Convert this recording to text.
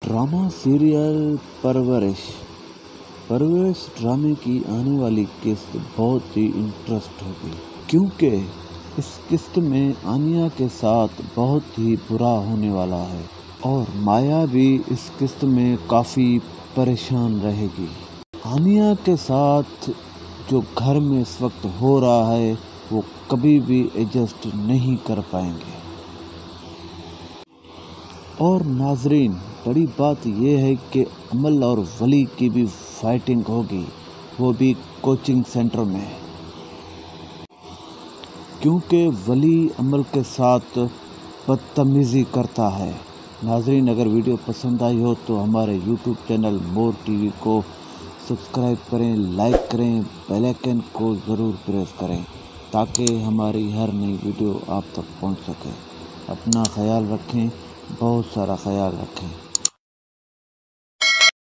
Drama serial परवरिश ड्रामे की आने वाली किस्त बहुत ही इंटरेस्ट होगी, क्योंकि इस किस्त में आनिया के साथ बहुत ही बुरा होने वाला है और माया भी इस किस्त में काफ़ी परेशान रहेगी। आनिया के साथ जो घर में इस वक्त हो रहा है वो कभी भी एडजस्ट नहीं कर पाएंगे। और नाजरीन, बड़ी बात यह है कि अमल और वली की भी फाइटिंग होगी, वो भी कोचिंग सेंटर में, क्योंकि वली अमल के साथ बदतमीज़ी करता है। नाजरीन, अगर वीडियो पसंद आई हो तो हमारे यूट्यूब चैनल मोर टीवी को सब्सक्राइब करें, लाइक करें, बेल आइकन को ज़रूर प्रेस करें ताकि हमारी हर नई वीडियो आप तक पहुंच सके। अपना ख्याल रखें, बहुत सारा ख्याल रखें।